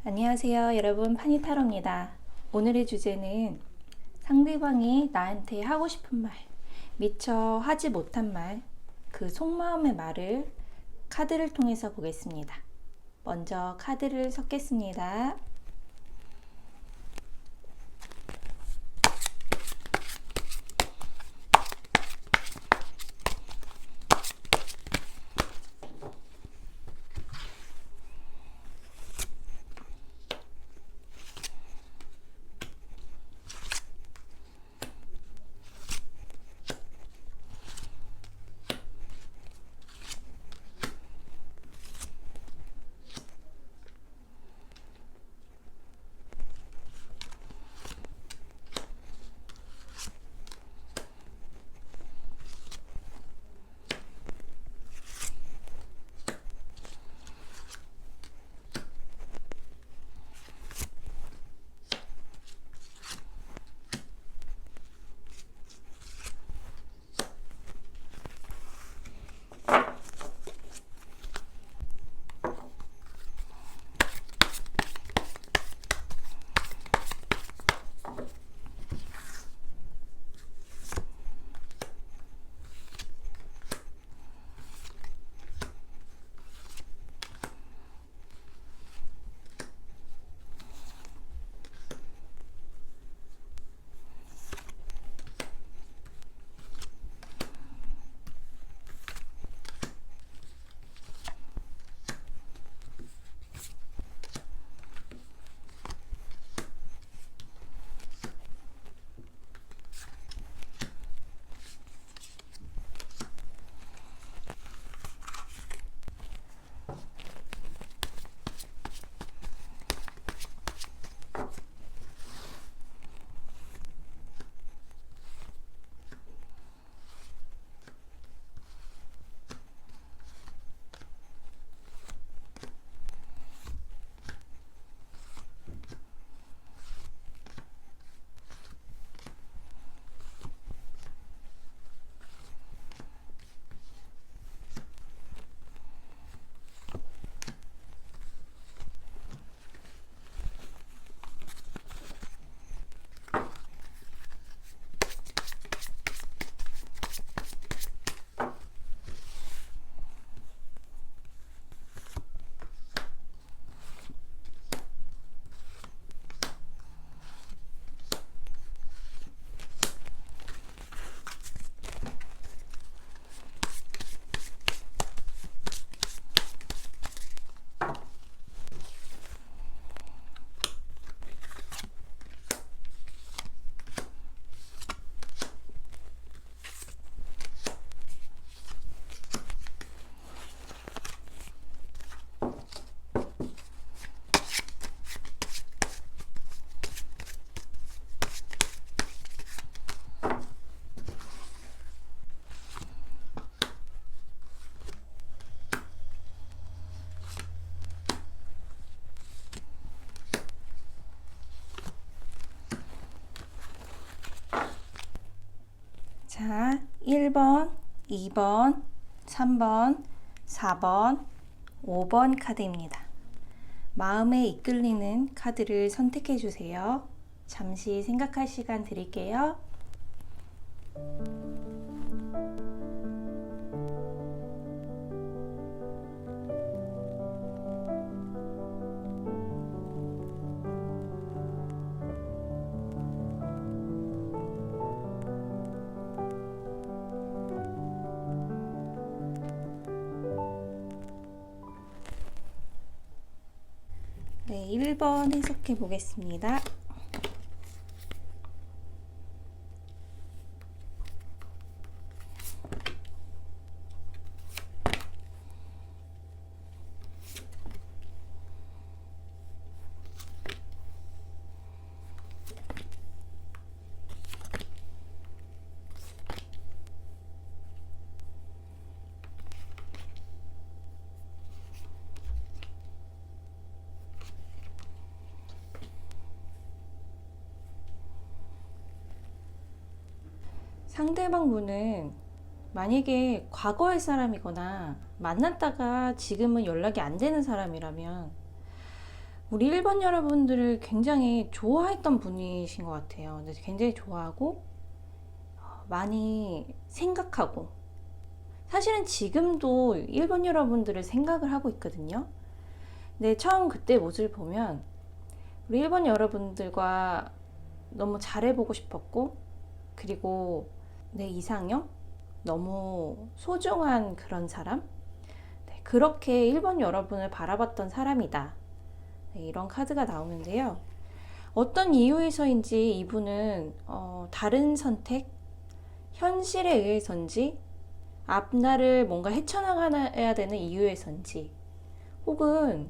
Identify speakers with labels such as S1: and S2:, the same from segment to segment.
S1: 안녕하세요, 여러분. 파니타로입니다. 오늘의 주제는 상대방이 나한테 하고 싶은 말, 미처 하지 못한 말, 그 속마음의 말을 카드를 통해서 보겠습니다. 먼저 카드를 섞겠습니다. 자, 1번, 2번, 3번, 4번, 5번 카드입니다. 마음에 이끌리는 카드를 선택해 주세요. 잠시 생각할 시간 드릴게요. 네, 1번 해석해 보겠습니다. 상대방 분은 만약에 과거의 사람이거나 만났다가 지금은 연락이 안 되는 사람이라면 우리 1번 여러분들을 굉장히 좋아했던 분이신 것 같아요. 근데 굉장히 좋아하고 많이 생각하고, 사실은 지금도 1번 여러분들을 생각을 하고 있거든요. 근데 처음 그때 모습을 보면 우리 1번 여러분들과 너무 잘해보고 싶었고, 그리고 내 이상형? 너무 소중한 그런 사람? 네, 그렇게 1번 여러분을 바라봤던 사람이다. 네, 이런 카드가 나오는데요. 어떤 이유에서인지 이분은 다른 선택, 현실에 의해서인지, 앞날을 뭔가 헤쳐나가야 되는 이유에서인지, 혹은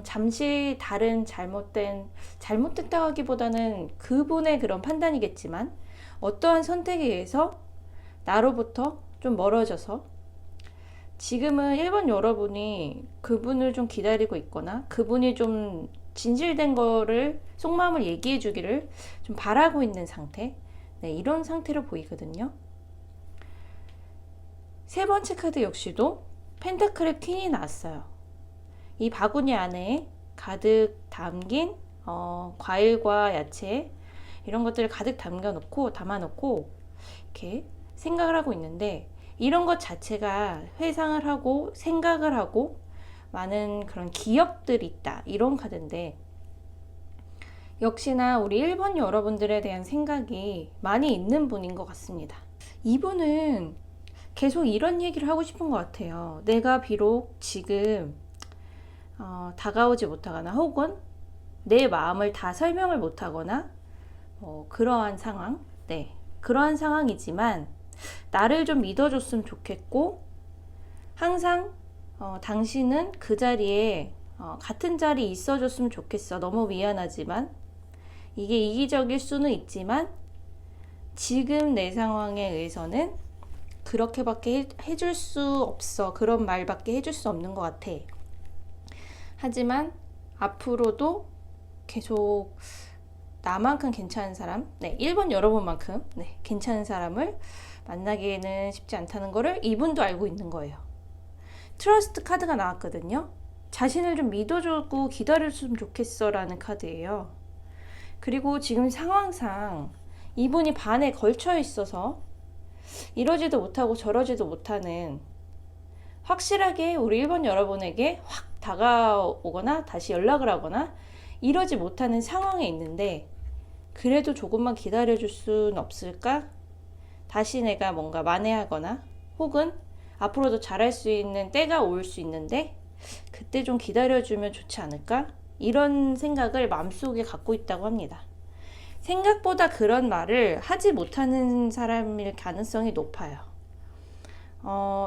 S1: 잠시 다른 잘못됐다고 하기보다는 그분의 그런 판단이겠지만, 어떠한 선택에 의해서 나로부터 좀 멀어져서 지금은 1번 여러분이 그분을 좀 기다리고 있거나, 그분이 좀 진실된 거를, 속마음을 얘기해 주기를 좀 바라고 있는 상태, 네, 이런 상태로 보이거든요. 세 번째 카드 역시도 펜타클의 퀸이 나왔어요. 이 바구니 안에 가득 담긴 과일과 야채, 이런 것들을 가득 담아놓고 이렇게 생각을 하고 있는데, 이런 것 자체가 회상을 하고 생각을 하고 많은 그런 기억들이 있다, 이런 카드인데, 역시나 우리 1번 여러분들에 대한 생각이 많이 있는 분인 것 같습니다. 이분은 계속 이런 얘기를 하고 싶은 것 같아요. 내가 비록 지금 다가오지 못하거나, 혹은 내 마음을 다 설명을 못하거나, 그러한 상황, 네, 그러한 상황이지만 나를 좀 믿어줬으면 좋겠고, 항상 당신은 그 자리에 같은 자리에 있어줬으면 좋겠어. 너무 미안하지만, 이게 이기적일 수는 있지만 지금 내 상황에 의해서는 그렇게밖에 해줄 수 없어. 그런 말밖에 해줄 수 없는 것 같아. 하지만 앞으로도 계속 나만큼 괜찮은 사람, 네, 1번 여러분만큼 괜찮은 사람을 만나기에는 쉽지 않다는 거를 이분도 알고 있는 거예요. 트러스트 카드가 나왔거든요. 자신을 좀 믿어주고 기다려줬으면 좋겠어 라는 카드예요. 그리고 지금 상황상 이분이 반에 걸쳐 있어서 이러지도 못하고 저러지도 못하는, 확실하게 우리 1번 여러분에게 확 다가오거나 다시 연락을 하거나 이러지 못하는 상황에 있는데, 그래도 조금만 기다려줄 수는 없을까? 다시 내가 뭔가 만회하거나, 혹은 앞으로도 잘할 수 있는 때가 올 수 있는데 그때 좀 기다려주면 좋지 않을까? 이런 생각을 마음속에 갖고 있다고 합니다. 생각보다 그런 말을 하지 못하는 사람일 가능성이 높아요.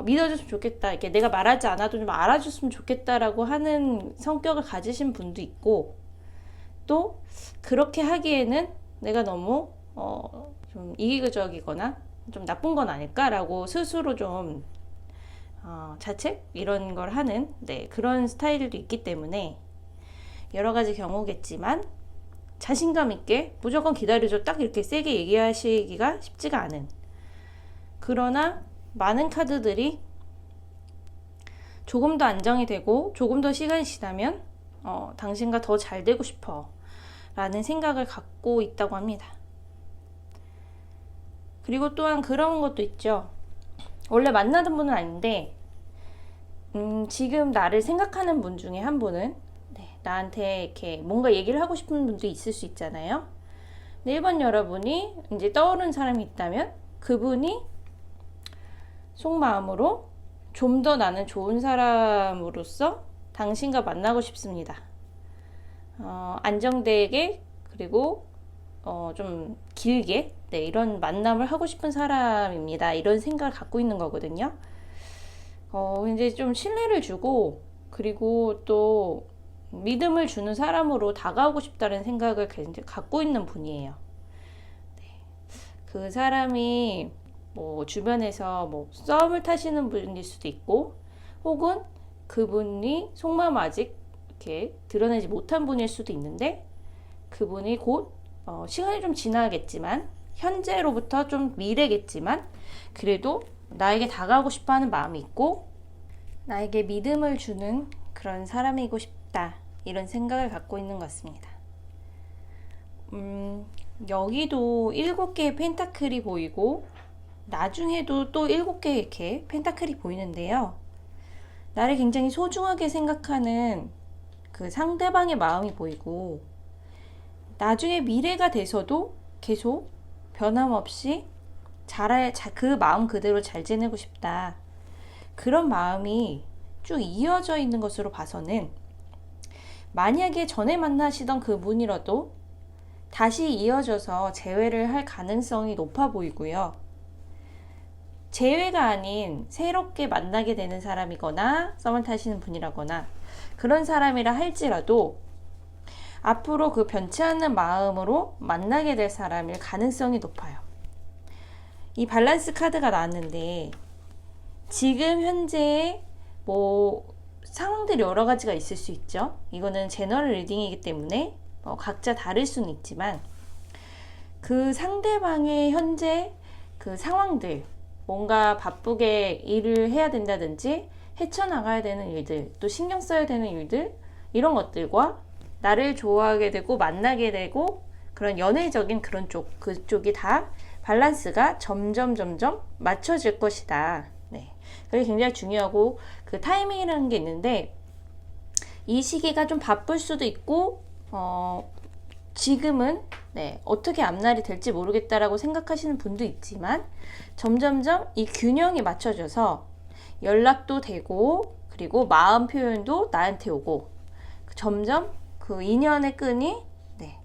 S1: 믿어줬으면 좋겠다, 이렇게 내가 말하지 않아도 좀 알아줬으면 좋겠다라고 하는 성격을 가지신 분도 있고, 또 그렇게 하기에는 내가 너무 좀 이기적이거나 좀 나쁜 건 아닐까라고 스스로 좀 자책? 이런 걸 하는, 네, 그런 스타일도 있기 때문에 여러 가지 경우겠지만, 자신감 있게 무조건 기다려줘, 딱 이렇게 세게 얘기하시기가 쉽지가 않은, 그러나 많은 카드들이 조금 더 안정이 되고 조금 더 시간이 지나면 당신과 더 잘 되고 싶어 라는 생각을 갖고 있다고 합니다. 그리고 또한 그런 것도 있죠. 원래 만나던 분은 아닌데 지금 나를 생각하는 분 중에 한 분은, 네, 나한테 이렇게 뭔가 얘기를 하고 싶은 분도 있을 수 있잖아요. 근데 1번 여러분이 이제 떠오른 사람이 있다면 그분이 속마음으로 좀 더 나는 좋은 사람으로서 당신과 만나고 싶습니다. 안정되게, 그리고 좀 길게, 네, 이런 만남을 하고 싶은 사람입니다. 이런 생각을 갖고 있는 거거든요. 이제 좀 신뢰를 주고, 그리고 또 믿음을 주는 사람으로 다가오고 싶다는 생각을 갖고 있는 분이에요. 네. 그 사람이 뭐 주변에서 뭐 썸을 타시는 분일 수도 있고, 혹은 그분이 속마음 아직 이렇게 드러내지 못한 분일 수도 있는데, 그분이 곧 시간이 좀 지나겠지만, 현재로부터 좀 미래겠지만, 그래도 나에게 다가오고 싶어 하는 마음이 있고 나에게 믿음을 주는 그런 사람이고 싶다, 이런 생각을 갖고 있는 것 같습니다. 여기도 7개의 펜타클이 보이고 나중에도 또 7개 이렇게 펜타클이 보이는데요. 나를 굉장히 소중하게 생각하는 그 상대방의 마음이 보이고 나중에 미래가 돼서도 계속 변함없이 그 마음 그대로 잘 지내고 싶다. 그런 마음이 쭉 이어져 있는 것으로 봐서는 만약에 전에 만나시던 그 분이라도 다시 이어져서 재회를 할 가능성이 높아 보이고요. 재회가 아닌 새롭게 만나게 되는 사람이거나 썸을 타시는 분이라거나 그런 사람이라 할지라도 앞으로 그 변치 않는 마음으로 만나게 될 사람일 가능성이 높아요. 이 밸런스 카드가 나왔는데 지금 현재 상황들이 여러 가지가 있을 수 있죠. 이거는 제너럴 리딩이기 때문에 각자 다를 수는 있지만 그 상대방의 현재 그 상황들, 뭔가 바쁘게 일을 해야 된다든지 헤쳐나가야 되는 일들, 또 신경 써야 되는 일들, 이런 것들과 나를 좋아하게 되고 만나게 되고 그런 연애적인 그런 그쪽이 다 밸런스가 점점 맞춰질 것이다. 네. 그게 굉장히 중요하고 그 타이밍이라는 게 있는데 이 시기가 좀 바쁠 수도 있고 지금은 어떻게 앞날이 될지 모르겠다라고 생각하시는 분도 있지만 점점점 이 균형이 맞춰져서 연락도 되고 그리고 마음 표현도 나한테 오고 점점 그 인연의 끈이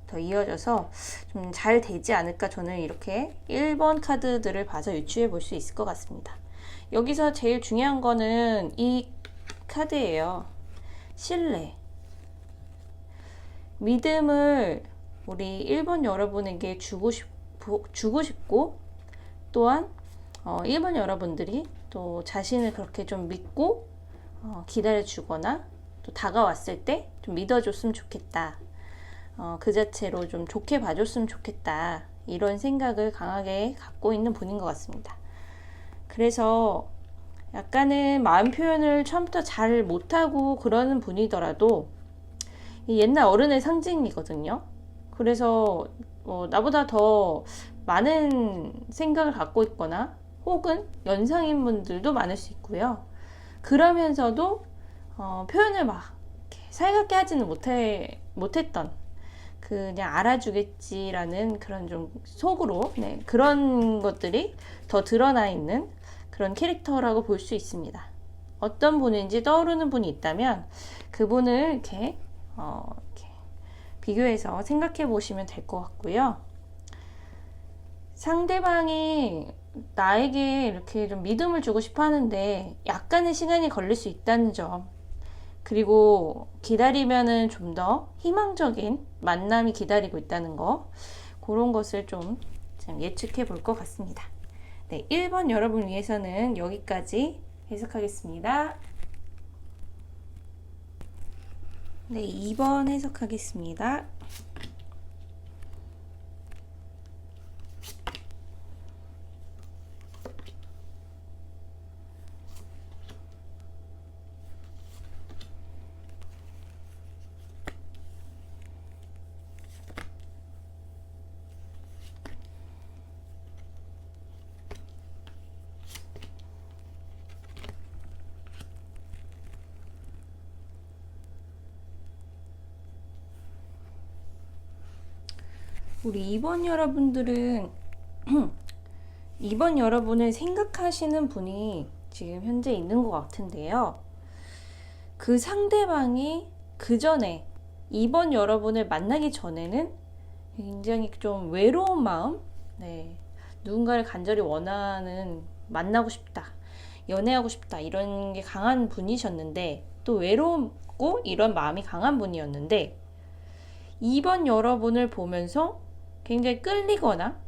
S1: 더 이어져서 좀 잘 되지 않을까 저는 이렇게 1번 카드들을 봐서 유추해 볼 수 있을 것 같습니다. 여기서 제일 중요한 거는 이 카드예요. 신뢰. 믿음을 우리 1번 여러분에게 주고 싶고 또한 1번 여러분들이 또 자신을 그렇게 좀 믿고 기다려주거나 또 다가왔을 때 좀 믿어줬으면 좋겠다. 그 자체로 좀 좋게 봐줬으면 좋겠다. 이런 생각을 강하게 갖고 있는 분인 것 같습니다. 그래서 약간은 마음 표현을 처음부터 잘 못하고 그러는 분이더라도 옛날 어른의 상징이거든요. 그래서 나보다 더 많은 생각을 갖고 있거나 혹은 연상인 분들도 많을 수 있고요. 그러면서도 표현을 막 살갑게 하지는 못했던 그냥 알아주겠지라는 그런 좀 속으로 그런 것들이 더 드러나 있는 그런 캐릭터라고 볼 수 있습니다. 어떤 분인지 떠오르는 분이 있다면 그분을 이렇게 비교해서 생각해 보시면 될 것 같고요. 상대방이 나에게 이렇게 좀 믿음을 주고 싶어 하는데 약간의 시간이 걸릴 수 있다는 점, 그리고 기다리면은 좀 더 희망적인 만남이 기다리고 있다는 거, 그런 것을 좀 예측해 볼 것 같습니다. 1번 여러분 위해서는 여기까지 해석하겠습니다. 2번 해석하겠습니다. 우리 2번 여러분들은 2번 여러분을 생각하시는 분이 지금 현재 있는 것 같은데요. 그 상대방이 그 전에 2번 여러분을 만나기 전에는 굉장히 좀 외로운 마음, 누군가를 간절히 원하는, 만나고 싶다, 연애하고 싶다, 이런 게 강한 분이셨는데, 또 외롭고 이런 마음이 강한 분이었는데 2번 여러분을 보면서 굉장히 끌리거나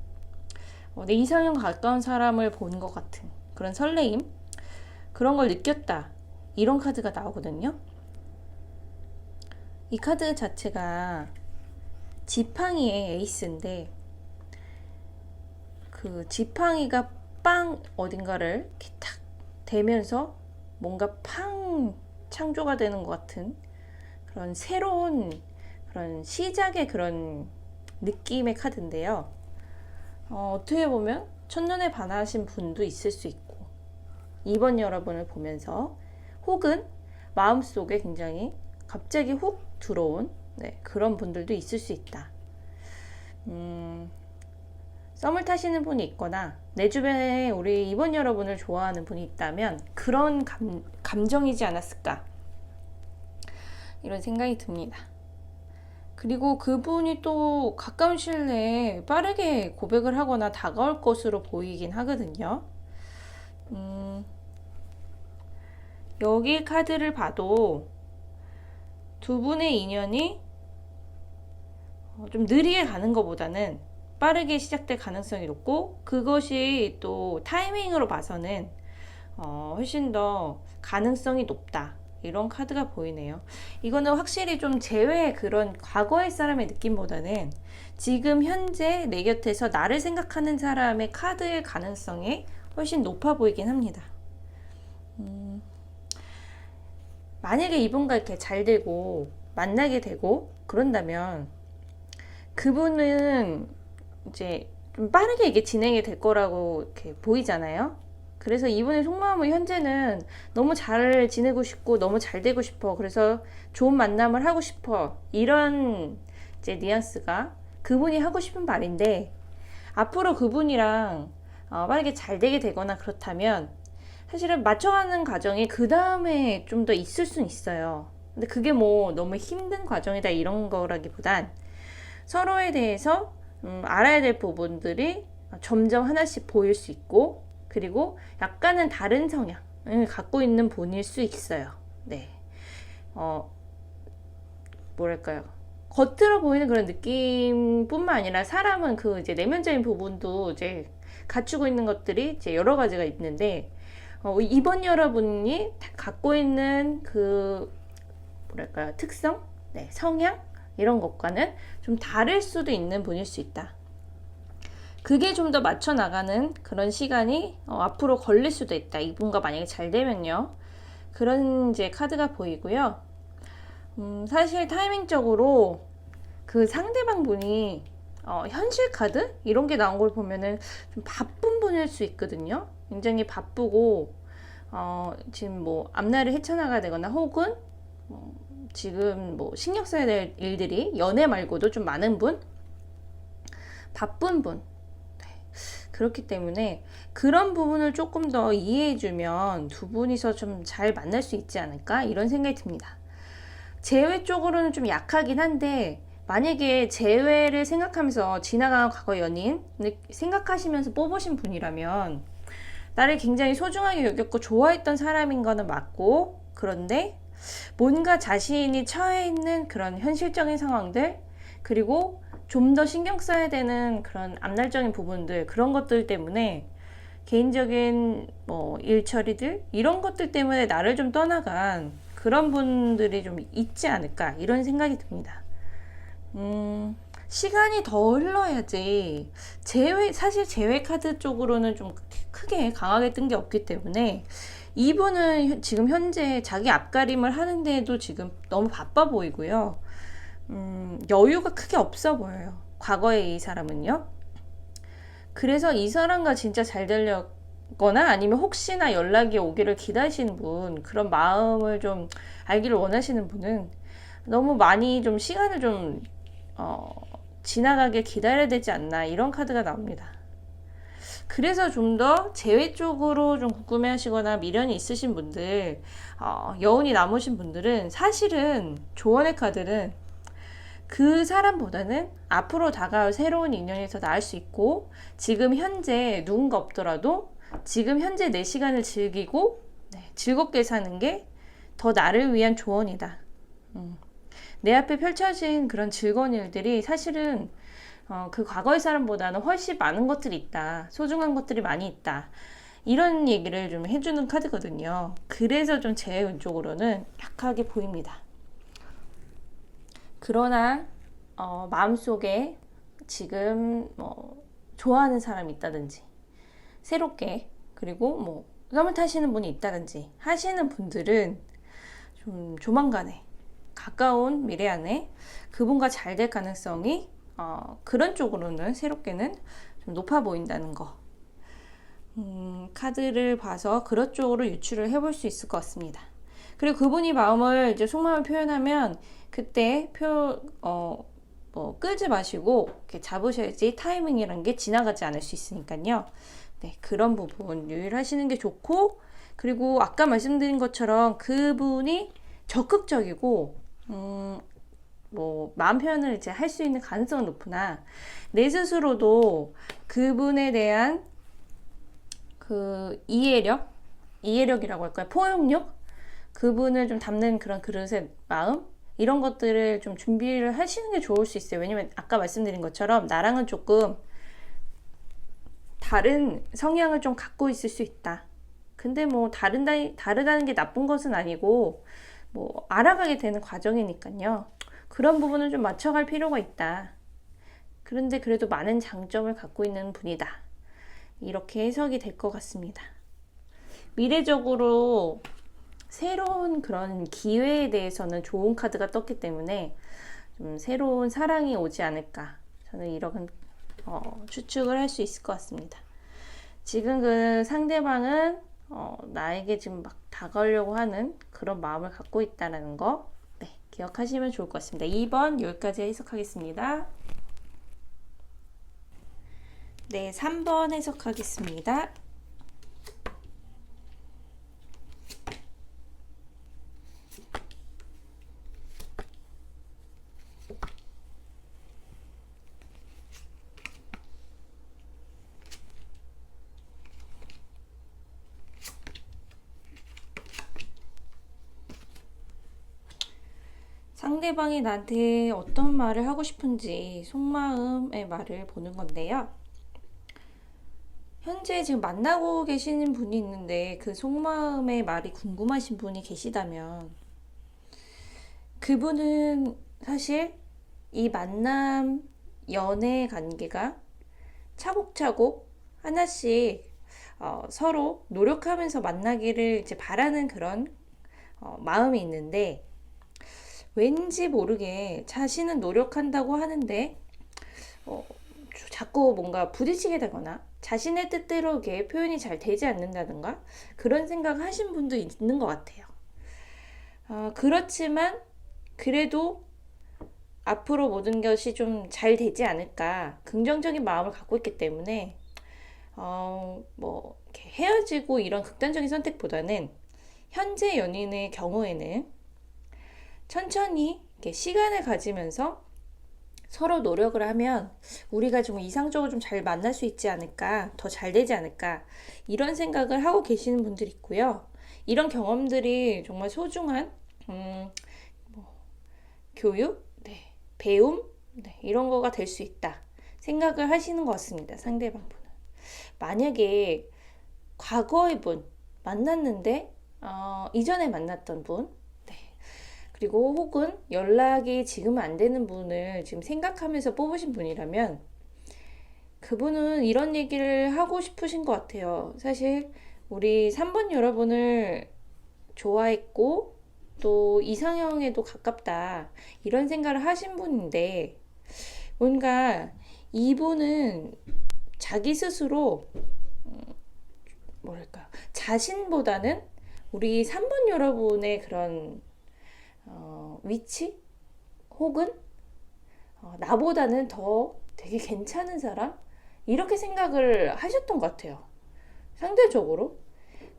S1: 내 이상형과 가까운 사람을 본 것 같은 그런 설레임, 그런 걸 느꼈다, 이런 카드가 나오거든요. 이 카드 자체가 지팡이의 에이스인데 그 지팡이가 빵 어딘가를 이렇게 탁 대면서 뭔가 팡 창조가 되는 것 같은 그런 새로운 그런 시작의 그런 느낌의 카드인데요. 어떻게 보면 첫눈에 반하신 분도 있을 수 있고, 2번 여러분을 보면서 혹은 마음속에 굉장히 갑자기 훅 들어온 그런 분들도 있을 수 있다. 썸을 타시는 분이 있거나 내 주변에 우리 2번 여러분을 좋아하는 분이 있다면 그런 감정이지 않았을까, 이런 생각이 듭니다. 그리고 그분이 또 가까운 시일 내에 빠르게 고백을 하거나 다가올 것으로 보이긴 하거든요. 여기 카드를 봐도 두 분의 인연이 좀 느리게 가는 것보다는 빠르게 시작될 가능성이 높고, 그것이 또 타이밍으로 봐서는 훨씬 더 가능성이 높다, 이런 카드가 보이네요. 이거는 확실히 좀 제외의 그런 과거의 사람의 느낌보다는 지금 현재 내 곁에서 나를 생각하는 사람의 카드의 가능성이 훨씬 높아 보이긴 합니다. 만약에 이분과 이렇게 잘 되고 만나게 되고 그런다면 그분은 이제 좀 빠르게 이게 진행이 될 거라고 이렇게 보이잖아요. 그래서 이분의 속마음은 현재는 너무 잘 지내고 싶고 너무 잘 되고 싶어, 그래서 좋은 만남을 하고 싶어, 이런 이제 뉘앙스가 그분이 하고 싶은 말인데, 앞으로 그분이랑 빠르게 잘 되게 되거나 그렇다면 사실은 맞춰가는 과정이 그 다음에 좀 더 있을 수는 있어요. 근데 그게 뭐 너무 힘든 과정이다 이런 거라기보단 서로에 대해서 알아야 될 부분들이 점점 하나씩 보일 수 있고, 그리고 약간은 다른 성향을 갖고 있는 분일 수 있어요. 네. 뭐랄까요. 겉으로 보이는 그런 느낌뿐만 아니라 사람은 그 이제 내면적인 부분도 이제 갖추고 있는 것들이 이제 여러 가지가 있는데, 이번 여러분이 갖고 있는 그 뭐랄까요, 특성, 성향, 이런 것과는 좀 다를 수도 있는 분일 수 있다. 그게 좀 더 맞춰 나가는 그런 시간이 앞으로 걸릴 수도 있다. 이분과 만약에 잘 되면요. 그런 이제 카드가 보이고요. 사실 타이밍적으로 그 상대방 분이 현실 카드 이런 게 나온 걸 보면은 좀 바쁜 분일 수 있거든요. 굉장히 바쁘고 지금 뭐 앞날을 헤쳐나가야 되거나 혹은 지금 뭐 신경 써야 될 일들이 연애 말고도 좀 많은 분, 바쁜 분. 그렇기 때문에 그런 부분을 조금 더 이해해주면 두 분이서 좀 잘 만날 수 있지 않을까, 이런 생각이 듭니다. 재회 쪽으로는 좀 약하긴 한데, 만약에 재회를 생각하면서 지나간 과거 연인 생각하시면서 뽑으신 분이라면 나를 굉장히 소중하게 여겼고 좋아했던 사람인 거는 맞고, 그런데 뭔가 자신이 처해 있는 그런 현실적인 상황들, 그리고 좀 더 신경 써야 되는 그런 앞날적인 부분들, 그런 것들 때문에 개인적인 뭐 일처리들 이런 것들 때문에 나를 좀 떠나간 그런 분들이 좀 있지 않을까, 이런 생각이 듭니다. 시간이 더 흘러야지 사실 제외 카드 쪽으로는 좀 크게 강하게 뜬 게 없기 때문에 이분은 지금 현재 자기 앞가림을 하는데도 지금 너무 바빠 보이고요. 여유가 크게 없어 보여요. 과거의 이 사람은요. 그래서 이 사람과 진짜 잘 되려거나 아니면 혹시나 연락이 오기를 기다리시는 분, 그런 마음을 좀 알기를 원하시는 분은 너무 많이 좀 시간을 좀 지나가게 기다려야 되지 않나, 이런 카드가 나옵니다. 그래서 좀 더 재회 쪽으로 좀 궁금해 하시거나 미련이 있으신 분들, 여운이 남으신 분들은 사실은 조언의 카드는 그 사람보다는 앞으로 다가올 새로운 인연이 더 나을 수 있고, 지금 현재 누군가 없더라도 지금 현재 내 시간을 즐기고 즐겁게 사는 게 더 나를 위한 조언이다. 내 앞에 펼쳐진 그런 즐거운 일들이 사실은 그 과거의 사람보다는 훨씬 많은 것들이 있다. 소중한 것들이 많이 있다. 이런 얘기를 좀 해주는 카드거든요. 그래서 좀 제 운쪽으로는 약하게 보입니다. 그러나 마음속에 지금 좋아하는 사람이 있다든지, 새롭게, 그리고 뭐 썸을 타시는 분이 있다든지 하시는 분들은 좀 조만간에 가까운 미래 안에 그분과 잘 될 가능성이 그런 쪽으로는 새롭게는 좀 높아 보인다는 거. 카드를 봐서 그런 쪽으로 유추를 해볼 수 있을 것 같습니다. 그리고 그분이 마음을 이제 속마음을 표현하면 그때 끌지 마시고 이렇게 잡으셔야지 타이밍이라는 게 지나가지 않을 수 있으니까요. 네, 그런 부분 유의하시는 게 좋고, 그리고 아까 말씀드린 것처럼 그분이 적극적이고 마음 표현을 이제 할 수 있는 가능성은 높으나 내 스스로도 그분에 대한 그 이해력이라고 할까요? 포용력? 그분을 좀 담는 그런 그릇의 마음? 이런 것들을 좀 준비를 하시는 게 좋을 수 있어요. 왜냐면 아까 말씀드린 것처럼 나랑은 조금 다른 성향을 좀 갖고 있을 수 있다. 근데 다르다는 게 나쁜 것은 아니고 알아가게 되는 과정이니까요. 그런 부분을 좀 맞춰갈 필요가 있다. 그런데 그래도 많은 장점을 갖고 있는 분이다. 이렇게 해석이 될 것 같습니다. 미래적으로 새로운 그런 기회에 대해서는 좋은 카드가 떴기 때문에 좀 새로운 사랑이 오지 않을까. 저는 이런 추측을 할 수 있을 것 같습니다. 지금 그 상대방은 나에게 지금 막 다가오려고 하는 그런 마음을 갖고 있다는 거, 네, 기억하시면 좋을 것 같습니다. 2번 여기까지 해석하겠습니다. 네, 3번 해석하겠습니다. 상대방이 나한테 어떤 말을 하고 싶은지 속마음의 말을 보는 건데요. 현재 지금 만나고 계시는 분이 있는데 그 속마음의 말이 궁금하신 분이 계시다면 그분은 사실 이 만남 연애 관계가 차곡차곡 하나씩 서로 노력하면서 만나기를 이제 바라는 그런 마음이 있는데 왠지 모르게 자신은 노력한다고 하는데 자꾸 뭔가 부딪히게 되거나 자신의 뜻대로 이렇게 표현이 잘 되지 않는다든가 그런 생각을 하신 분도 있는 것 같아요. 그렇지만 그래도 앞으로 모든 것이 좀 잘 되지 않을까 긍정적인 마음을 갖고 있기 때문에 이렇게 헤어지고 이런 극단적인 선택보다는 현재 연인의 경우에는 천천히 이렇게 시간을 가지면서 서로 노력을 하면 우리가 좀 이상적으로 좀 잘 만날 수 있지 않을까, 더 잘 되지 않을까 이런 생각을 하고 계시는 분들이 있고요. 이런 경험들이 정말 소중한 교육, 네, 배움, 네, 이런 거가 될 수 있다 생각을 하시는 것 같습니다. 상대방분은 만약에 과거의 분 만났는데 이전에 만났던 분, 그리고 혹은 연락이 지금은 안 되는 분을 지금 생각하면서 뽑으신 분이라면 그분은 이런 얘기를 하고 싶으신 것 같아요. 사실 우리 3번 여러분을 좋아했고 또 이상형에도 가깝다 이런 생각을 하신 분인데 뭔가 이분은 자기 스스로 자신보다는 우리 3번 여러분의 그런 위치? 혹은 나보다는 더 되게 괜찮은 사람? 이렇게 생각을 하셨던 것 같아요. 상대적으로.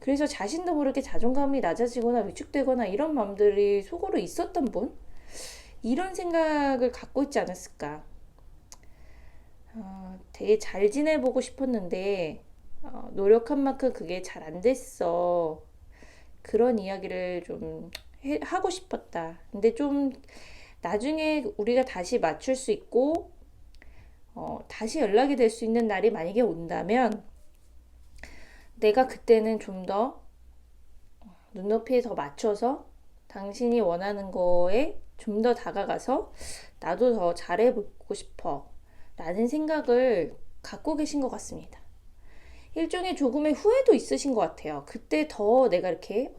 S1: 그래서 자신도 모르게 자존감이 낮아지거나 위축되거나 이런 마음들이 속으로 있었던 분? 이런 생각을 갖고 있지 않았을까. 되게 잘 지내보고 싶었는데 노력한 만큼 그게 잘 안 됐어. 그런 이야기를 좀 하고 싶었다. 근데 좀 나중에 우리가 다시 맞출 수 있고 다시 연락이 될 수 있는 날이 만약에 온다면 내가 그때는 좀 더 눈높이에 더 맞춰서 당신이 원하는 거에 좀 더 다가가서 나도 더 잘해보고 싶어 라는 생각을 갖고 계신 것 같습니다. 일종의 조금의 후회도 있으신 것 같아요. 그때 더 내가 이렇게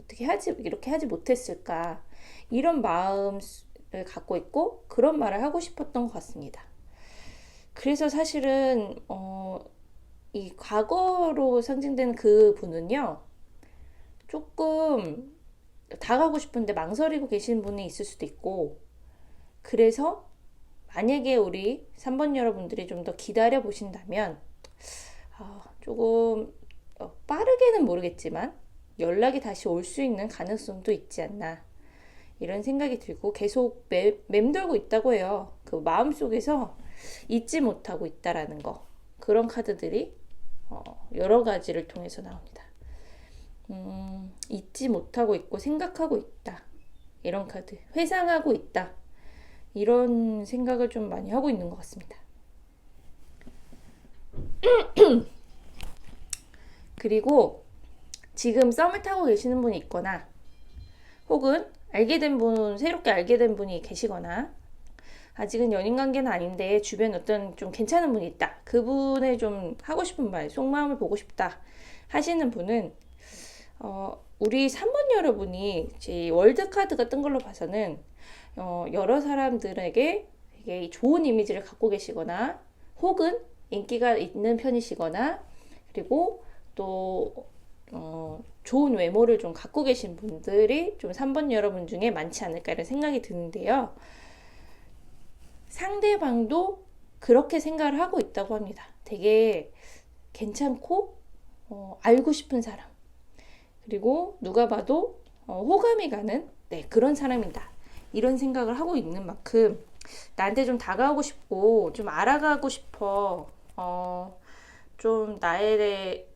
S1: 하지 못했을까 이런 마음 갖고 있고 그런 말을 하고 싶었던 것 같습니다. 그래서 사실은 이 과거로 상징되는 그 분은요, 조금 다가가고 싶은데 망설이고 계시는 분이 있을 수도 있고, 그래서 만약에 우리 3번 여러분들이 좀 더 기다려 보신다면 조금 빠르게는 모르겠지만 연락이 다시 올 수 있는 가능성도 있지 않나, 이런 생각이 들고 계속 맴돌고 있다고 해요. 그 마음속에서 잊지 못하고 있다라는 거, 그런 카드들이 여러 가지를 통해서 나옵니다. 잊지 못하고 있고 생각하고 있다, 이런 카드, 회상하고 있다, 이런 생각을 좀 많이 하고 있는 것 같습니다. 그리고 지금 썸을 타고 계시는 분이 있거나, 혹은 새롭게 알게 된 분이 계시거나, 아직은 연인 관계는 아닌데 주변에 어떤 좀 괜찮은 분이 있다, 그분의 좀 하고 싶은 말, 속마음을 보고 싶다 하시는 분은 우리 3번 여러분이 제 월드 카드가 뜬 걸로 봐서는 여러 사람들에게 되게 좋은 이미지를 갖고 계시거나, 혹은 인기가 있는 편이시거나, 그리고 또 좋은 외모를 좀 갖고 계신 분들이 좀 3번 여러분 중에 많지 않을까, 이런 생각이 드는데요. 상대방도 그렇게 생각을 하고 있다고 합니다. 되게 괜찮고 알고 싶은 사람, 그리고 누가 봐도 호감이 가는 그런 사람이다, 이런 생각을 하고 있는 만큼 나한테 좀 다가오고 싶고 좀 알아가고 싶어, 좀 나에게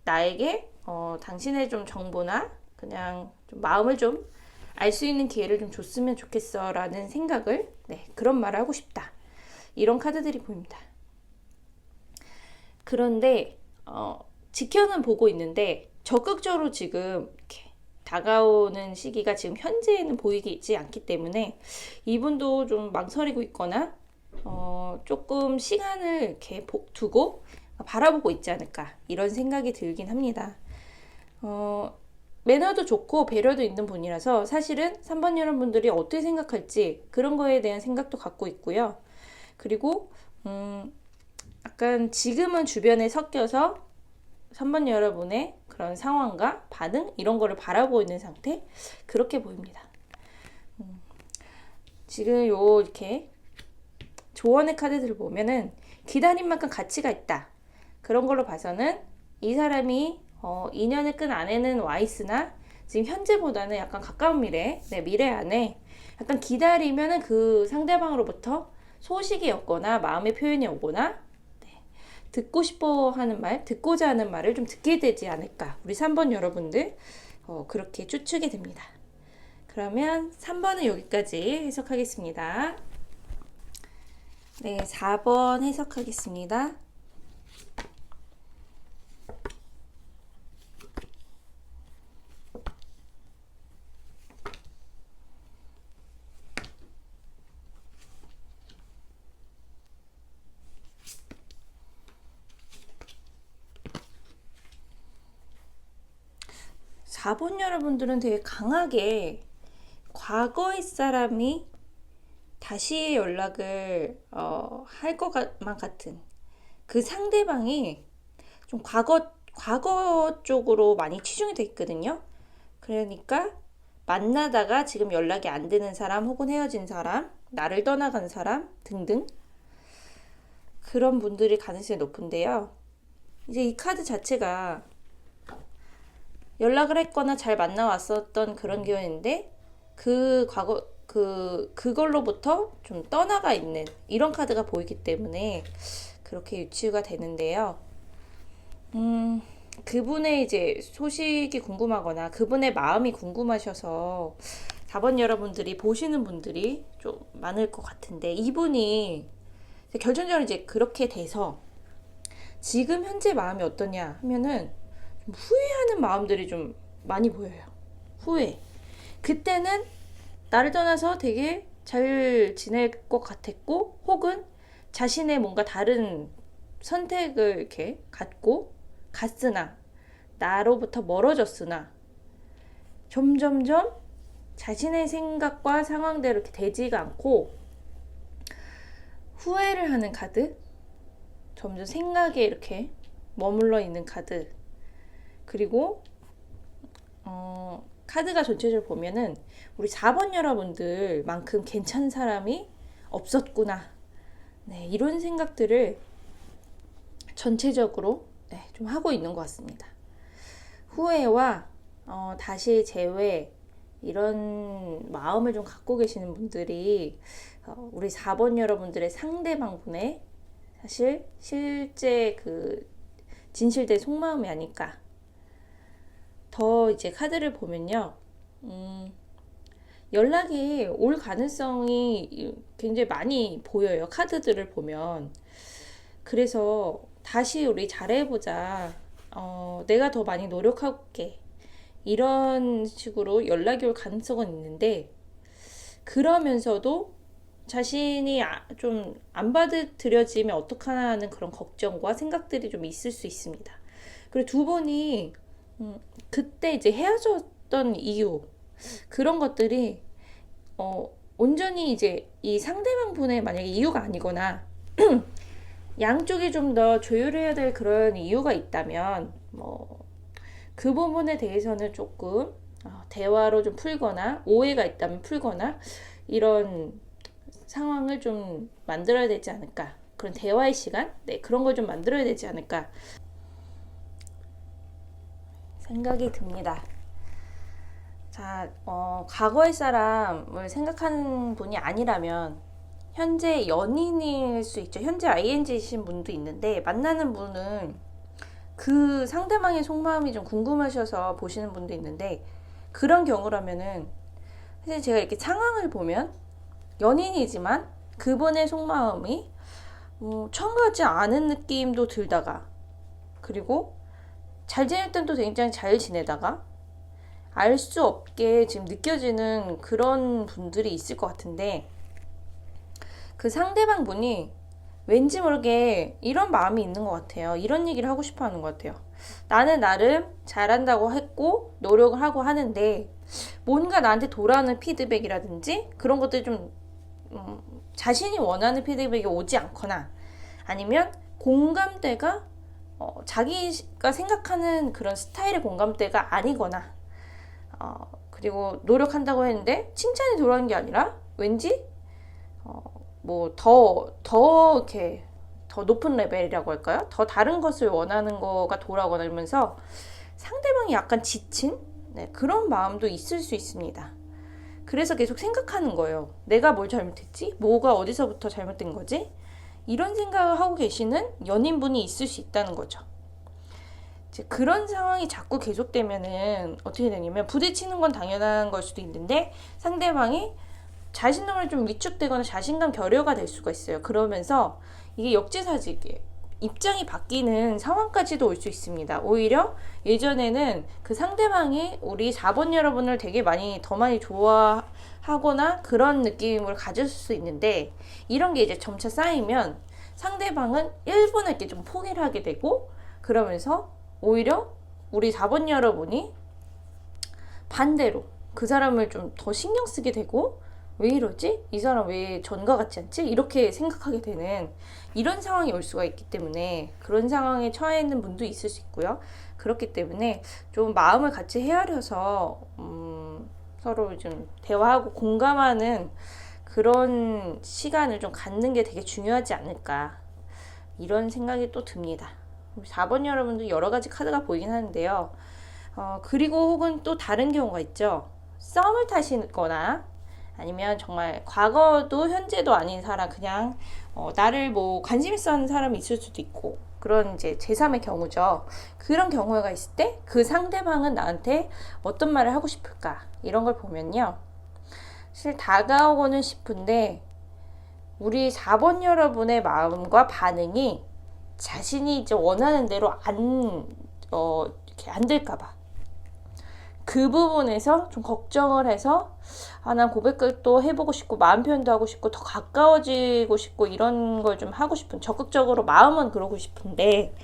S1: 당신의 좀 정보나 그냥 좀 마음을 좀 알 수 있는 기회를 좀 줬으면 좋겠어 라는 생각을, 그런 말을 하고 싶다, 이런 카드들이 보입니다. 그런데 지켜는 보고 있는데 적극적으로 지금 이렇게 다가오는 시기가 지금 현재에는 보이지 않기 때문에 이분도 좀 망설이고 있거나 조금 시간을 이렇게 두고 바라보고 있지 않을까, 이런 생각이 들긴 합니다. 매너도 좋고 배려도 있는 분이라서 사실은 3번 여러분들이 어떻게 생각할지 그런 거에 대한 생각도 갖고 있고요. 그리고 약간 지금은 주변에 섞여서 3번 여러분의 그런 상황과 반응, 이런 거를 바라보고 있는 상태, 그렇게 보입니다. 지금 이렇게 조언의 카드들을 보면은 기다린 만큼 가치가 있다, 그런 걸로 봐서는 이 사람이 인연을 끈 안에는 와 있으나 지금 현재보다는 약간 가까운 미래 안에 약간 기다리면은 그 상대방으로부터 소식이 오거나 마음의 표현이 오거나 듣고 싶어 하는 말, 듣고자 하는 말을 좀 듣게 되지 않을까, 우리 3번 여러분들 그렇게 추측이 됩니다. 그러면 3번은 여기까지 해석하겠습니다. 4번 해석하겠습니다. 4번 여러분들은 되게 강하게 과거의 사람이 다시 연락을 할 것만 같은, 그 상대방이 좀 과거 쪽으로 많이 치중이 돼 있거든요. 그러니까 만나다가 지금 연락이 안 되는 사람, 혹은 헤어진 사람, 나를 떠나간 사람 등등, 그런 분들이 가능성이 높은데요. 이제 이 카드 자체가 연락을 했거나 잘 만나왔었던 그런 기운인데 그걸로부터 좀 떠나가 있는 이런 카드가 보이기 때문에 그렇게 유추가 되는데요. 그분의 이제 소식이 궁금하거나 그분의 마음이 궁금하셔서 4번 여러분들이 보시는 분들이 좀 많을 것 같은데, 이분이 결정적으로 이제 그렇게 돼서 지금 현재 마음이 어떠냐 하면은 좀 후회하는 마음들이 좀 많이 보여요. 후회. 그때는 나를 떠나서 되게 잘 지낼 것 같았고, 혹은 자신의 뭔가 다른 선택을 이렇게 갖고 갔으나, 나로부터 멀어졌으나 점점점 자신의 생각과 상황대로 이렇게 되지가 않고 후회를 하는 카드, 점점 생각에 이렇게 머물러 있는 카드, 그리고 카드가 전체적으로 보면은 우리 4번 여러분들만큼 괜찮은 사람이 없었구나. 네, 이런 생각들을 전체적으로 좀 하고 있는 것 같습니다. 후회와 다시 재회, 이런 마음을 좀 갖고 계시는 분들이 우리 4번 여러분들의 상대방 분의 사실 실제 그 진실된 속마음이 아닐까. 더 이제 카드를 보면요, 연락이 올 가능성이 굉장히 많이 보여요. 카드들을 보면. 그래서 다시 우리 잘해보자. 내가 더 많이 노력할게. 이런 식으로 연락이 올 가능성은 있는데, 그러면서도 자신이 좀 안 받아들여지면 어떡하나 하는 그런 걱정과 생각들이 좀 있을 수 있습니다. 그리고 두 분이 그때 이제 헤어졌던 이유, 그런 것들이 온전히 이제 이 상대방 분의 만약에 이유가 아니거나 양쪽이 좀 더 조율해야 될 그런 이유가 있다면 그 부분에 대해서는 조금 대화로 좀 풀거나 오해가 있다면 풀거나 이런 상황을 좀 만들어야 되지 않을까. 그런 대화의 시간? 네, 그런 걸 좀 만들어야 되지 않을까 생각이 듭니다. 자, 과거의 사람을 생각하는 분이 아니라면 현재 연인일 수 있죠. 현재 ING이신 분도 있는데 만나는 분은 그 상대방의 속마음이 좀 궁금하셔서 보시는 분도 있는데, 그런 경우라면은 사실 제가 이렇게 상황을 보면 연인이지만 그분의 속마음이 처음 같지 않은 느낌도 들다가, 그리고 잘 지낼 땐 또 굉장히 잘 지내다가 알 수 없게 지금 느껴지는 그런 분들이 있을 것 같은데, 그 상대방 분이 왠지 모르게 이런 마음이 있는 것 같아요. 이런 얘기를 하고 싶어 하는 것 같아요. 나는 나름 잘한다고 했고 노력을 하고 하는데 뭔가 나한테 돌아오는 피드백이라든지 그런 것들이 좀 자신이 원하는 피드백이 오지 않거나, 아니면 공감대가 자기가 생각하는 그런 스타일의 공감대가 아니거나, 그리고 노력한다고 했는데 칭찬이 돌아오는 게 아니라 왠지 이렇게 더 높은 레벨이라고 할까요? 더 다른 것을 원하는 거가 돌아오거나 이러면서 상대방이 약간 지친 그런 마음도 있을 수 있습니다. 그래서 계속 생각하는 거예요. 내가 뭘 잘못했지? 뭐가 어디서부터 잘못된 거지? 이런 생각을 하고 계시는 연인분이 있을 수 있다는 거죠. 그런 상황이 자꾸 계속되면은 어떻게 되냐면, 부딪히는 건 당연한 걸 수도 있는데 상대방이 자신감을 좀 위축되거나 자신감 결여가 될 수가 있어요. 그러면서 이게 역지사지게 입장이 바뀌는 상황까지도 올 수 있습니다. 오히려 예전에는 그 상대방이 우리 4번 여러분을 되게 더 많이 좋아하거나 그런 느낌을 가질 수 있는데, 이런 게 이제 점차 쌓이면 상대방은 일본에 이렇게 좀 포기를 하게 되고, 그러면서 오히려 우리 4번 여러분이 반대로 그 사람을 좀 더 신경 쓰게 되고, 왜 이러지? 이 사람 왜 전과 같지 않지? 이렇게 생각하게 되는 이런 상황이 올 수가 있기 때문에, 그런 상황에 처해 있는 분도 있을 수 있고요. 그렇기 때문에 좀 마음을 같이 헤아려서 서로 좀 대화하고 공감하는 그런 시간을 좀 갖는 게 되게 중요하지 않을까, 이런 생각이 또 듭니다. 4번 여러분들 여러 가지 카드가 보이긴 하는데요. 그리고 혹은 또 다른 경우가 있죠. 썸을 타시거나 아니면 정말 과거도 현재도 아닌 사람, 그냥 나를 관심 있어 하는 사람이 있을 수도 있고, 그런 이제 제3의 경우죠. 그런 경우가 있을 때 그 상대방은 나한테 어떤 말을 하고 싶을까, 이런 걸 보면요, 사실 다가오고는 싶은데 우리 4번 여러분의 마음과 반응이 자신이 이제 원하는 대로 이렇게 안 될까봐, 그 부분에서 좀 걱정을 해서 난 고백을 또 해보고 싶고 마음 표현도 하고 싶고 더 가까워지고 싶고 이런 걸 좀 하고 싶은, 적극적으로 마음은 그러고 싶은데,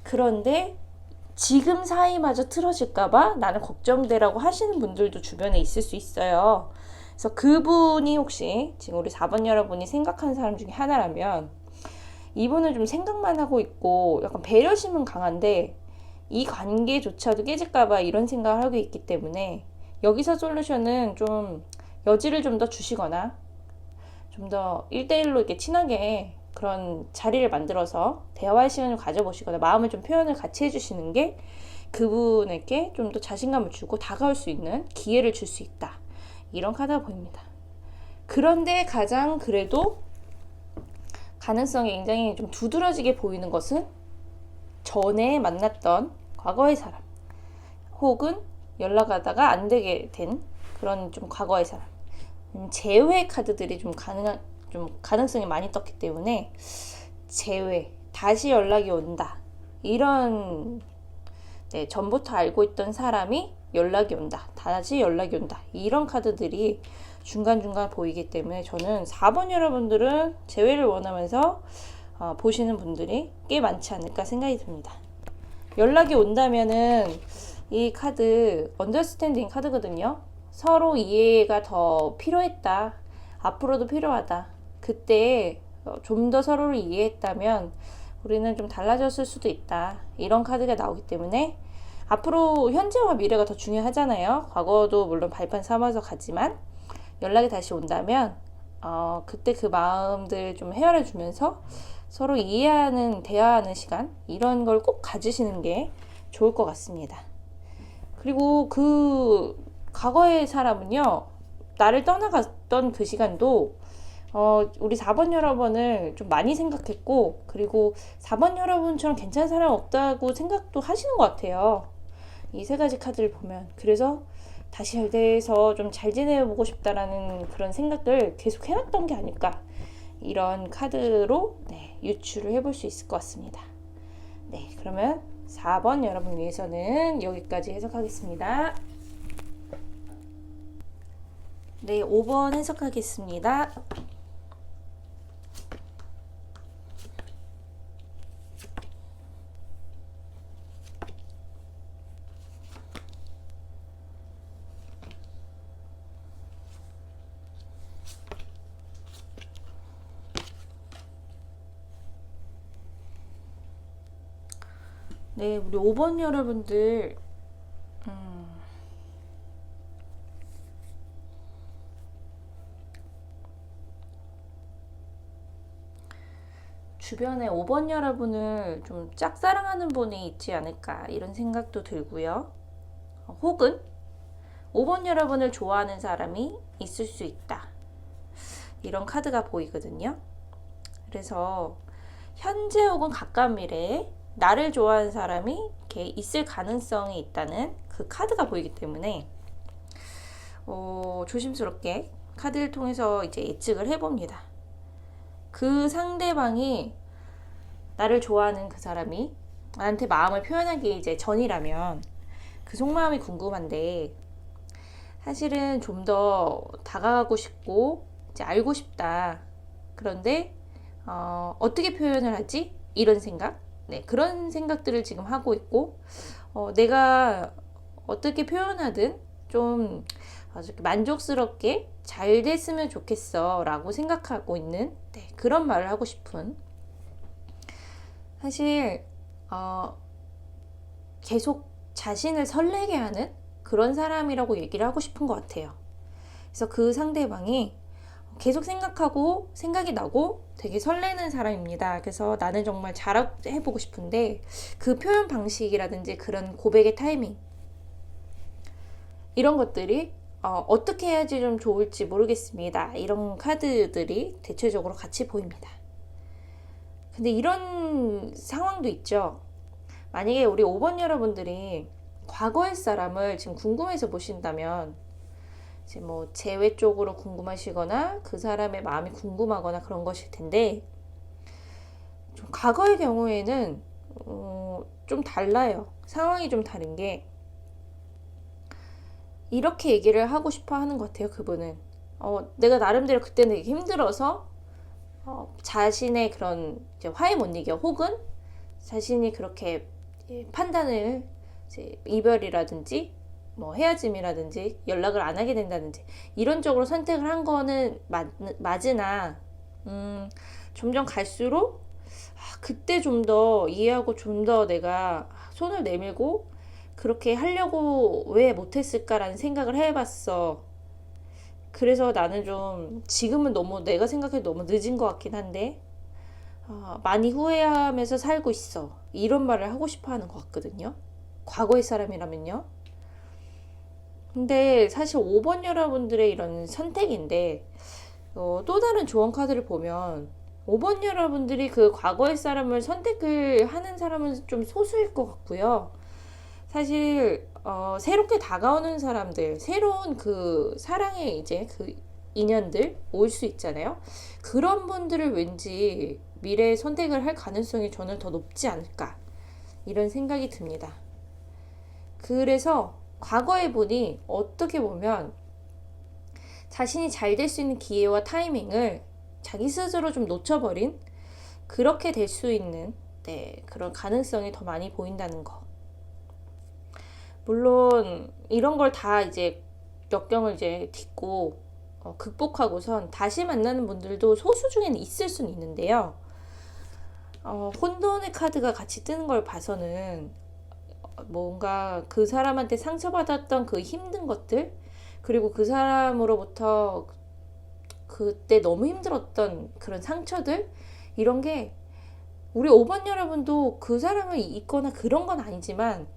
S1: 그런데 지금 사이마저 틀어질까봐 나는 걱정돼라고 하시는 분들도 주변에 있을 수 있어요. 그래서 그분이 혹시 지금 우리 4번 여러분이 생각하는 사람 중에 하나라면 이분은 좀 생각만 하고 있고 약간 배려심은 강한데 이 관계조차도 깨질까봐 이런 생각을 하고 있기 때문에 여기서 솔루션은 좀 여지를 좀 더 주시거나 좀 더 1대1로 이렇게 친하게 그런 자리를 만들어서 대화의 시간을 가져보시거나 마음을 좀 표현을 같이 해주시는 게 그분에게 좀 더 자신감을 주고 다가올 수 있는 기회를 줄 수 있다. 이런 카드가 보입니다. 그런데 가장 그래도 가능성이 굉장히 좀 두드러지게 보이는 것은 전에 만났던 과거의 사람 혹은 연락하다가 안 되게 된 그런 좀 과거의 사람 재회 카드들이 좀 가능성이 많이 떴기 때문에 재회 다시 연락이 온다 이런 전부터 알고 있던 사람이 연락이 온다 다시 연락이 온다 이런 카드들이 중간중간 보이기 때문에 저는 4번 여러분들은 재회를 원하면서 보시는 분들이 꽤 많지 않을까 생각이 듭니다. 연락이 온다면은 이 카드 언더스탠딩 카드거든요. 서로 이해가 더 필요했다. 앞으로도 필요하다. 그때 좀 더 서로를 이해했다면 우리는 좀 달라졌을 수도 있다. 이런 카드가 나오기 때문에 앞으로 현재와 미래가 더 중요하잖아요. 과거도 물론 발판 삼아서 가지만 연락이 다시 온다면 그때 그 마음들 좀 헤아려 주면서 서로 이해하는 대화하는 시간 이런 걸 꼭 가지시는 게 좋을 것 같습니다. 그리고 그 과거의 사람은요 나를 떠나갔던 그 시간도 우리 4번 여러분을 좀 많이 생각했고 그리고 4번 여러분처럼 괜찮은 사람 없다고 생각도 하시는 것 같아요. 이 세 가지 카드를 보면 그래서 다시 잘 돼서 좀 잘 지내보고 싶다라는 그런 생각을 계속 해왔던 게 아닐까 이런 카드로 유추를 해볼 수 있을 것 같습니다. 네, 그러면 4번 여러분 위해서는 여기까지 해석하겠습니다. 네, 5번 해석하겠습니다. 네, 우리 5번 여러분들 주변에 5번 여러분을 좀 짝사랑하는 분이 있지 않을까 이런 생각도 들고요. 혹은 5번 여러분을 좋아하는 사람이 있을 수 있다. 이런 카드가 보이거든요. 그래서 현재 혹은 가까운 미래에 나를 좋아하는 사람이 이렇게 있을 가능성이 있다는 그 카드가 보이기 때문에 조심스럽게 카드를 통해서 이제 예측을 해봅니다. 그 상대방이 나를 좋아하는 그 사람이 나한테 마음을 표현하기 이제 전이라면 그 속마음이 궁금한데 사실은 좀 더 다가가고 싶고 이제 알고 싶다. 그런데 어떻게 표현을 하지? 이런 생각? 네, 그런 생각들을 지금 하고 있고 내가 어떻게 표현하든 좀 만족스럽게 잘 됐으면 좋겠어 라고 생각하고 있는 그런 말을 하고 싶은 사실 계속 자신을 설레게 하는 그런 사람이라고 얘기를 하고 싶은 것 같아요. 그래서 그 상대방이 계속 생각하고 생각이 나고 되게 설레는 사람입니다. 그래서 나는 정말 잘해보고 싶은데 그 표현 방식이라든지 그런 고백의 타이밍 이런 것들이 어떻게 해야지 좀 좋을지 모르겠습니다. 이런 카드들이 대체적으로 같이 보입니다. 근데 이런 상황도 있죠. 만약에 우리 5번 여러분들이 과거의 사람을 지금 궁금해서 보신다면 이제 뭐 재회 쪽으로 궁금하시거나 그 사람의 마음이 궁금하거나 그런 것일 텐데 좀 과거의 경우에는 좀 달라요. 상황이 좀 다른 게 이렇게 얘기를 하고 싶어 하는 것 같아요. 그분은 내가 나름대로 그때는 되게 힘들어서 자신의 그런 이제 화에 못 이겨 혹은 자신이 그렇게 판단을 이제 이별이라든지 뭐 헤어짐이라든지 연락을 안 하게 된다든지 이런 쪽으로 선택을 한 거는 맞으나 점점 갈수록 그때 좀 더 이해하고 좀 더 내가 손을 내밀고 그렇게 하려고 왜 못했을까라는 생각을 해봤어. 그래서 나는 좀 지금은 너무 내가 생각해도 너무 늦은 것 같긴 한데 많이 후회하면서 살고 있어. 이런 말을 하고 싶어 하는 것 같거든요. 과거의 사람이라면요. 근데 사실 5번 여러분들의 이런 선택인데 또 다른 조언 카드를 보면 5번 여러분들이 그 과거의 사람을 선택을 하는 사람은 좀 소수일 것 같고요. 사실 새롭게 다가오는 사람들, 새로운 그 사랑의 이제 그 인연들 올 수 있잖아요. 그런 분들을 왠지 미래에 선택을 할 가능성이 저는 더 높지 않을까 이런 생각이 듭니다. 그래서 과거의 분이 어떻게 보면 자신이 잘 될 수 있는 기회와 타이밍을 자기 스스로 좀 놓쳐버린 그렇게 될 수 있는 그런 가능성이 더 많이 보인다는 거. 물론 이런 걸 다 이제 역경을 이제 딛고 극복하고선 다시 만나는 분들도 소수 중에는 있을 수는 있는데요. 혼돈의 카드가 같이 뜨는 걸 봐서는 뭔가 그 사람한테 상처받았던 그 힘든 것들 그리고 그 사람으로부터 그때 너무 힘들었던 그런 상처들 이런 게 우리 5번 여러분도 그 사람을 잊거나 그런 건 아니지만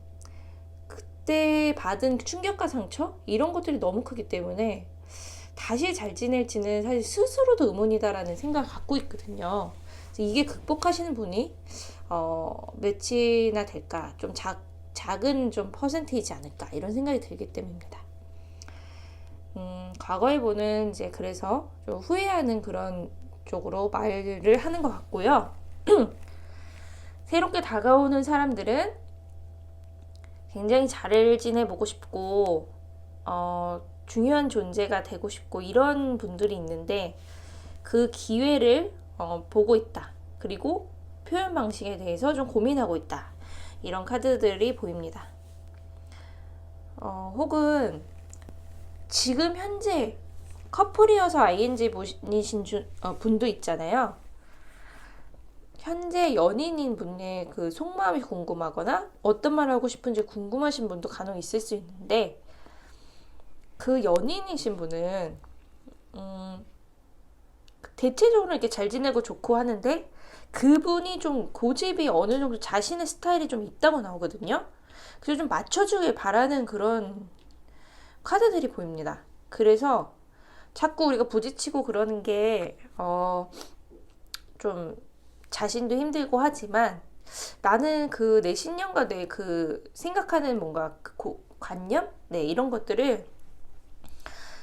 S1: 그때 받은 충격과 상처 이런 것들이 너무 크기 때문에 다시 잘 지낼지는 사실 스스로도 의문이다라는 생각을 갖고 있거든요. 이게 극복하시는 분이 몇이나 될까 좀 작은 좀 퍼센테이지 않을까 이런 생각이 들기 때문입니다. 과거에 보는 이제 그래서 좀 후회하는 그런 쪽으로 말을 하는 것 같고요. 새롭게 다가오는 사람들은 굉장히 잘 지내보고 싶고 중요한 존재가 되고 싶고 이런 분들이 있는데 그 기회를 보고 있다. 그리고 표현 방식에 대해서 좀 고민하고 있다. 이런 카드들이 보입니다. 혹은 지금 현재 커플이어서 ING 분이신 분도 있잖아요. 현재 연인인 분의 그 속마음이 궁금하거나 어떤 말을 하고 싶은지 궁금하신 분도 간혹 있을 수 있는데 그 연인이신 분은 대체적으로 이렇게 잘 지내고 좋고 하는데 그분이 좀 고집이 어느 정도 자신의 스타일이 좀 있다고 나오거든요. 그래서 좀 맞춰주길 바라는 그런 카드들이 보입니다. 그래서 자꾸 우리가 부딪히고 그러는 게 좀 자신도 힘들고 하지만 나는 그 내 신념과 내 그 생각하는 뭔가 그 관념? 네, 이런 것들을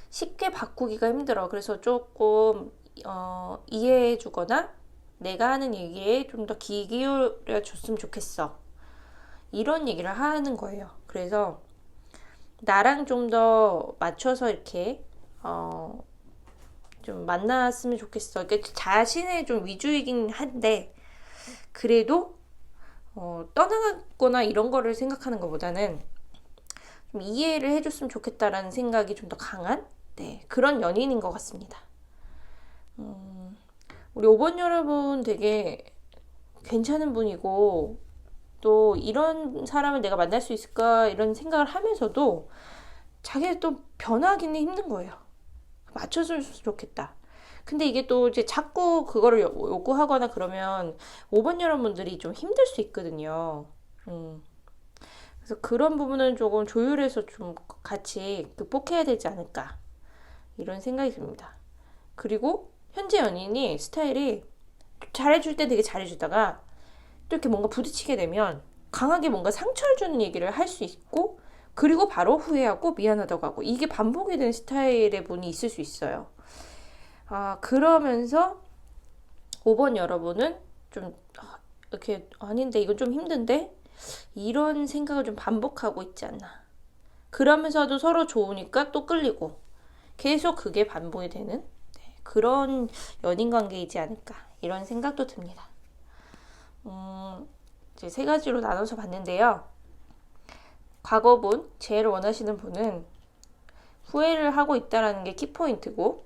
S1: 쉽게 바꾸기가 힘들어. 그래서 조금 이해해 주거나 내가 하는 얘기에 좀 더 귀 기울여 줬으면 좋겠어. 이런 얘기를 하는 거예요. 그래서 나랑 좀 더 맞춰서 이렇게 좀 만났으면 좋겠어. 그러니까 자신의 좀 위주이긴 한데 그래도 떠나거나 이런 거를 생각하는 것보다는 좀 이해를 해줬으면 좋겠다라는 생각이 좀 더 강한 그런 연인인 것 같습니다. 우리 5번 여러분 되게 괜찮은 분이고 또 이런 사람을 내가 만날 수 있을까 이런 생각을 하면서도 자기가 또 변화하기는 힘든 거예요. 맞춰줬으면 좋겠다. 근데 이게 또 이제 자꾸 그거를 요구하거나 그러면 5번 여러분들이 좀 힘들 수 있거든요. 그래서 그런 부분은 조금 조율해서 좀 같이 극복해야 되지 않을까 이런 생각이 듭니다. 그리고 현재 연인이 스타일이 잘해줄 때 되게 잘해주다가 또 이렇게 뭔가 부딪히게 되면 강하게 뭔가 상처를 주는 얘기를 할 수 있고 그리고 바로 후회하고 미안하다고 하고 이게 반복이 되는 스타일의 분이 있을 수 있어요. 그러면서 5번 여러분은 좀 이렇게 아닌데 이건 좀 힘든데 이런 생각을 좀 반복하고 있지 않나. 그러면서도 서로 좋으니까 또 끌리고 계속 그게 반복이 되는 그런 연인 관계이지 않을까 이런 생각도 듭니다. 이제 세 가지로 나눠서 봤는데요. 과거분, 제일 원하시는 분은 후회를 하고 있다라는 게 키포인트고,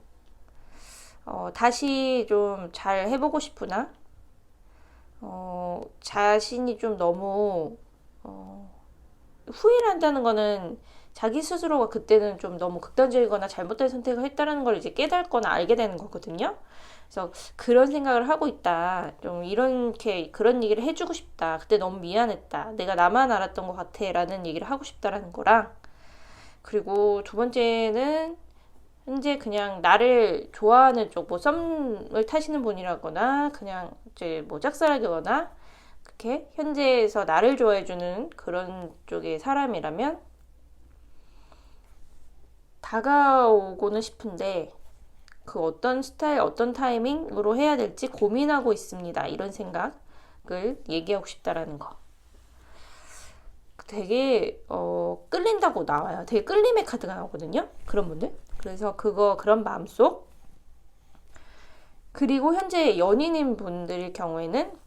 S1: 다시 좀 잘 해보고 싶으나, 자신이 좀 너무, 후회를 한다는 거는 자기 스스로가 그때는 좀 너무 극단적이거나 잘못된 선택을 했다는 걸 이제 깨닫거나 알게 되는 거거든요. 그래서 그런 생각을 하고 있다. 좀 이렇게 그런 얘기를 해주고 싶다. 그때 너무 미안했다. 내가 나만 알았던 것 같아. 라는 얘기를 하고 싶다라는 거랑, 그리고 두 번째는 현재 그냥 나를 좋아하는 쪽, 뭐 썸을 타시는 분이라거나 그냥 이제 뭐 짝사랑이거나 그렇게 현재에서 나를 좋아해주는 그런 쪽의 사람이라면 다가오고는 싶은데 그 어떤 스타일, 어떤 타이밍으로 해야 될지 고민하고 있습니다. 이런 생각을 얘기하고 싶다라는 거. 되게 끌린다고 나와요. 되게 끌림의 카드가 나오거든요. 그런 분들. 그래서 그런 마음속. 그리고 현재 연인인 분들의 경우에는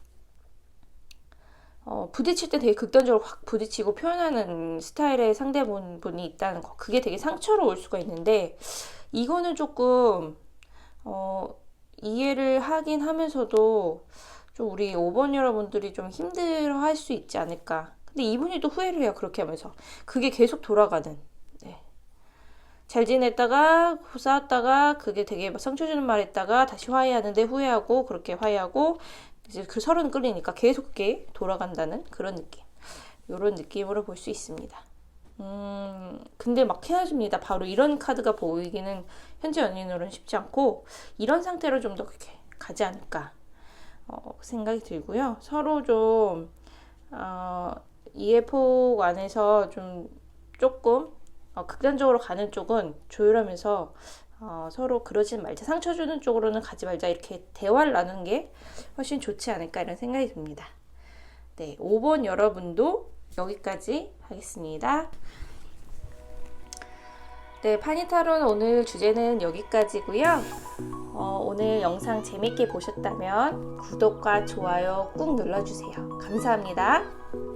S1: 부딪힐 때 되게 극단적으로 확 부딪히고 표현하는 스타일의 상대분이 있다는 거. 그게 되게 상처로 올 수가 있는데 이거는 조금 이해를 하긴 하면서도 좀 우리 5번 여러분들이 좀 힘들어 할 수 있지 않을까. 근데 이분이 또 후회를 해요. 그렇게 하면서. 그게 계속 돌아가는. 네. 잘 지냈다가 싸웠다가 그게 되게 상처 주는 말 했다가 다시 화해하는데 후회하고 그렇게 화해하고 이제 그 서로는 끌리니까 계속 그게 돌아간다는 그런 느낌. 이런 느낌으로 볼 수 있습니다. 근데 막 헤어집니다. 바로 이런 카드가 보이기는 현재 연인으로는 쉽지 않고 이런 상태로 좀 더 그렇게 가지 않을까 생각이 들고요. 서로 좀 이해폭 안에서 좀 조금 극단적으로 가는 쪽은 조율하면서 서로 그러진 말자, 상처 주는 쪽으로는 가지 말자, 이렇게 대화를 나누는 게 훨씬 좋지 않을까 이런 생각이 듭니다. 네, 5번 여러분도 여기까지 하겠습니다. 네, 파니타로는 오늘 주제는 여기까지고요. 오늘 영상 재밌게 보셨다면 구독과 좋아요 꾹 눌러주세요. 감사합니다.